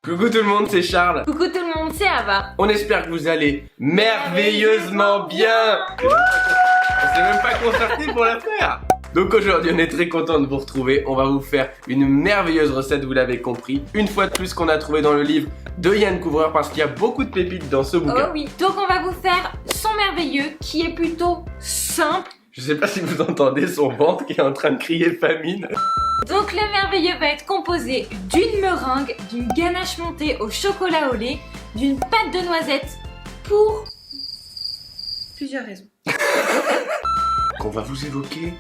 Coucou tout le monde, c'est Charles. Coucou tout le monde, c'est Ava. On espère que vous allez merveilleusement bien. On s'est même pas concerté pour la faire. Donc aujourd'hui on est très content de vous retrouver. On va vous faire une merveilleuse recette, vous l'avez compris. Une fois de plus qu'on a trouvé dans le livre de Yann Couvreur, parce qu'il y a beaucoup de pépites dans ce bouquin. Oh oui, donc on va vous faire son merveilleux qui est plutôt simple. Je sais pas si vous entendez son ventre qui est en train de crier famine. Donc le merveilleux va être composé d'une meringue, d'une ganache montée au chocolat au lait, d'une pâte de noisette pour plusieurs raisons. Qu'on va vous évoquer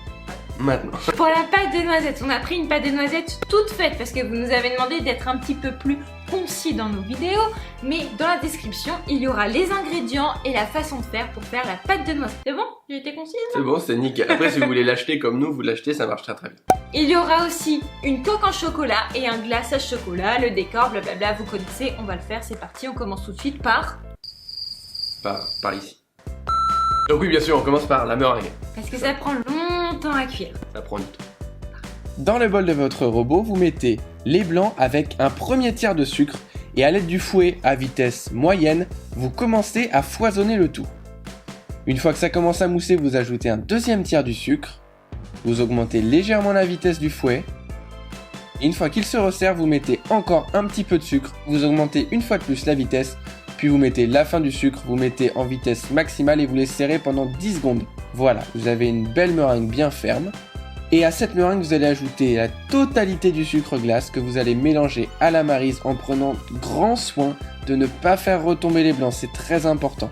maintenant. Pour la pâte de noisette, on a pris une pâte de noisette toute faite parce que vous nous avez demandé d'être un petit peu plus concis dans nos vidéos, mais dans la description, il y aura les ingrédients et la façon de faire pour faire la pâte de noisette. C'est bon? J'ai été concise? C'est bon, c'est nickel. Après si vous voulez l'acheter comme nous, vous l'achetez, ça marche très très bien. Il y aura aussi une coque en chocolat et un glaçage chocolat, le décor, blablabla, vous connaissez, on va le faire, c'est parti, on commence tout de suite par Par ici. Donc oui, bien sûr, on commence par la meringue. parce que ça prend longtemps à cuire. Ça prend du temps. Dans le bol de votre robot, vous mettez les blancs avec un premier tiers de sucre et à l'aide du fouet à vitesse moyenne, vous commencez à foisonner le tout. Une fois que ça commence à mousser, vous ajoutez un deuxième tiers du sucre, vous augmentez légèrement la vitesse du fouet, et une fois qu'il se resserre, vous mettez encore un petit peu de sucre, vous augmentez une fois de plus la vitesse, puis vous mettez la fin du sucre, vous mettez en vitesse maximale et vous laissez serrer pendant 10 secondes. Voilà, vous avez une belle meringue bien ferme. Et à cette meringue, vous allez ajouter la totalité du sucre glace que vous allez mélanger à la maryse en prenant grand soin de ne pas faire retomber les blancs, c'est très important.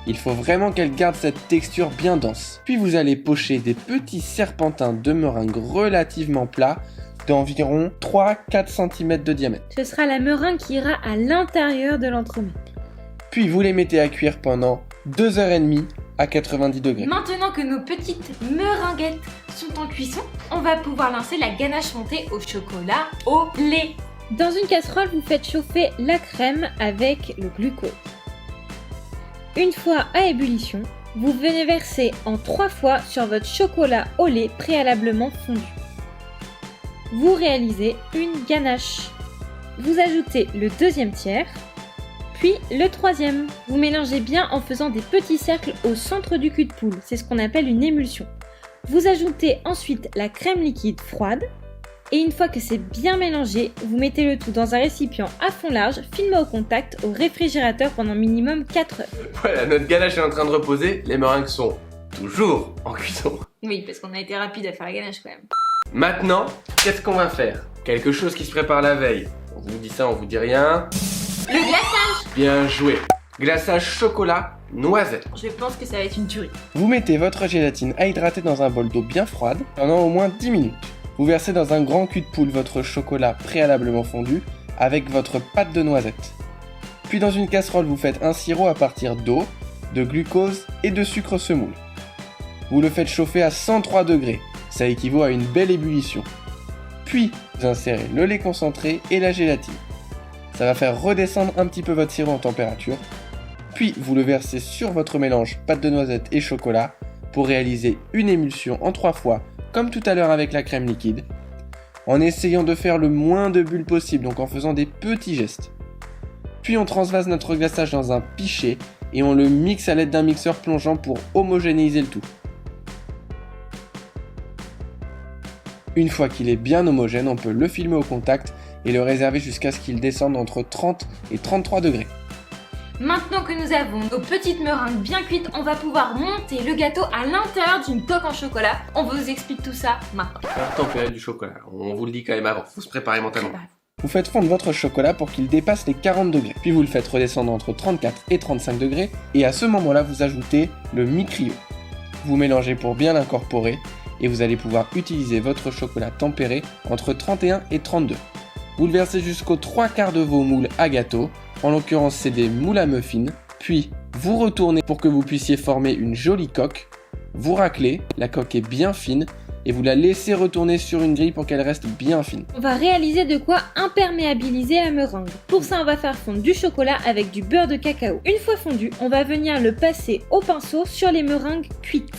Il faut vraiment qu'elle garde cette texture bien dense. Puis vous allez pocher des petits serpentins de meringue relativement plats d'environ 3-4 cm de diamètre. Ce sera la meringue qui ira à l'intérieur de l'entremet. Puis vous les mettez à cuire pendant 2h30 à 90 degrés. Maintenant que nos petites meringuettes sont en cuisson, on va pouvoir lancer la ganache montée au chocolat au lait. Dans une casserole, vous faites chauffer la crème avec le glucose. Une fois à ébullition, vous venez verser en 3 fois sur votre chocolat au lait préalablement fondu. Vous réalisez une ganache. Vous ajoutez le deuxième tiers, puis le troisième. Vous mélangez bien en faisant des petits cercles au centre du cul de poule, c'est ce qu'on appelle une émulsion. Vous ajoutez ensuite la crème liquide froide, et une fois que c'est bien mélangé, vous mettez le tout dans un récipient à fond large, filmé au contact au réfrigérateur pendant minimum 4 heures. Voilà, notre ganache est en train de reposer, les meringues sont toujours en cuisson. Oui, parce qu'on a été rapide à faire la ganache quand même. Maintenant, qu'est-ce qu'on va faire? Quelque chose qui se prépare la veille. On vous dit ça, on vous dit rien. Le glaçage! Bien joué. Glaçage chocolat noisette. Je pense que ça va être une tuerie. Vous mettez votre gélatine à hydrater dans un bol d'eau bien froide pendant au moins 10 minutes. Vous versez dans un grand cul de poule votre chocolat préalablement fondu avec votre pâte de noisette. Puis dans une casserole, vous faites un sirop à partir d'eau, de glucose et de sucre semoule. Vous le faites chauffer à 103 degrés, ça équivaut à une belle ébullition. Puis vous insérez le lait concentré et la gélatine. Ça va faire redescendre un petit peu votre sirop en température. Puis vous le versez sur votre mélange pâte de noisette et chocolat pour réaliser une émulsion en 3 fois, comme tout à l'heure avec la crème liquide, en essayant de faire le moins de bulles possible, donc en faisant des petits gestes. Puis on transvase notre glaçage dans un pichet et on le mixe à l'aide d'un mixeur plongeant pour homogénéiser le tout. Une fois qu'il est bien homogène, on peut le filmer au contact et le réserver jusqu'à ce qu'il descende entre 30 et 33 degrés. Maintenant que nous avons nos petites meringues bien cuites, on va pouvoir monter le gâteau à l'intérieur d'une coque en chocolat. On vous explique tout ça maintenant. Faire tempérer du chocolat. On vous le dit quand même avant, faut se préparer mentalement. Vous faites fondre votre chocolat pour qu'il dépasse les 40 degrés. Puis vous le faites redescendre entre 34 et 35 degrés. Et à ce moment-là, vous ajoutez le mi-cryo. Vous mélangez pour bien l'incorporer et vous allez pouvoir utiliser votre chocolat tempéré entre 31 et 32. Vous le versez jusqu'aux 3/4 de vos moules à gâteau. En l'occurrence, c'est des moules à muffins. Puis, vous retournez pour que vous puissiez former une jolie coque. Vous raclez, la coque est bien fine, et vous la laissez retourner sur une grille pour qu'elle reste bien fine. On va réaliser de quoi imperméabiliser la meringue. Pour ça, on va faire fondre du chocolat avec du beurre de cacao. Une fois fondu, on va venir le passer au pinceau sur les meringues cuites.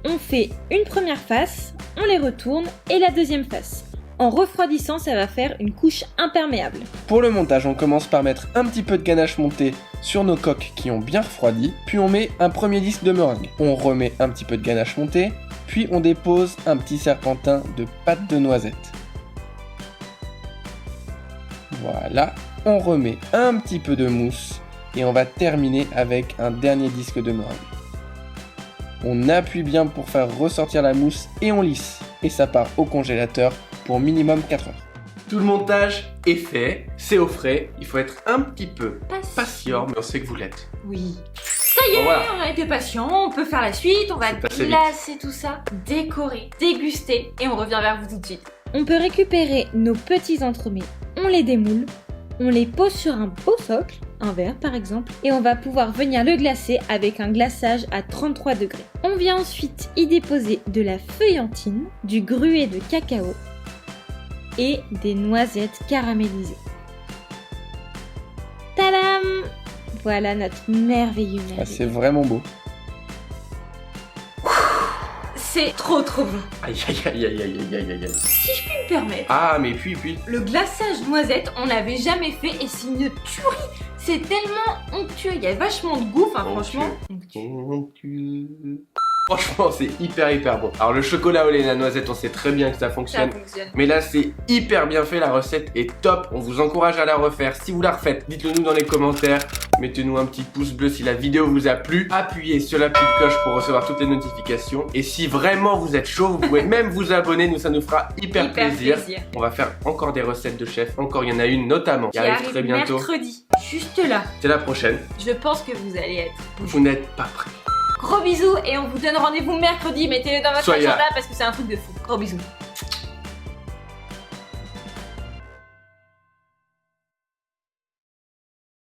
On fait une première face, on les retourne, et la deuxième face. En refroidissant, ça va faire une couche imperméable. Pour le montage, on commence par mettre un petit peu de ganache montée sur nos coques qui ont bien refroidi, puis on met un premier disque de meringue. On remet un petit peu de ganache montée, puis on dépose un petit serpentin de pâte de noisette. Voilà, on remet un petit peu de mousse et on va terminer avec un dernier disque de meringue. On appuie bien pour faire ressortir la mousse et on lisse. Et ça part au congélateur pour minimum 4 heures. Tout le montage est fait, c'est au frais. Il faut être un petit peu patient, mais on sait que vous l'êtes. Oui. Ça y est, Bon, voilà. on a été patient, on peut faire la suite, on va C'est passé glacer tout ça, décorer, déguster et on revient vers vous tout de suite. On peut récupérer nos petits entremets, on les démoule, on les pose sur un beau socle, un verre par exemple, et on va pouvoir venir le glacer avec un glaçage à 33 degrés. On vient ensuite y déposer de la feuillantine, du gruau de cacao et des noisettes caramélisées. Tadam! Voilà notre merveilleux Ah, c'est vraiment beau. C'est trop bon. Aïe aïe aïe aïe aïe aïe aïe aïe. Si je puis me permettre, Ah, mais puis. le glaçage noisette, on l'avait jamais fait et c'est une tuerie. C'est tellement onctueux, il y a vachement de goût, enfin Onctueux. franchement. Onctueux. Franchement, c'est hyper bon. Alors, le chocolat au lait et la noisette, on sait très bien que ça Ça fonctionne. fonctionne. Mais là, c'est hyper bien fait, la recette est top. On vous encourage à la refaire. Si vous la refaites, dites-le nous dans les commentaires. Mettez-nous un petit pouce bleu si la vidéo vous a plu. Appuyez sur la petite cloche pour recevoir toutes les notifications. Et si vraiment vous êtes chaud, vous pouvez même vous abonner. Nous, ça nous fera hyper plaisir. On va faire encore des recettes de chef. Encore, il y en a une notamment qui Qui arrive arrive très bientôt. mercredi, juste là. C'est la prochaine. Je pense que vous allez être. Vous n'êtes pas prêts. Gros bisous et on vous donne rendez-vous mercredi. Mettez-le dans votre Soyez là. agenda parce que c'est un truc de fou. Gros bisous.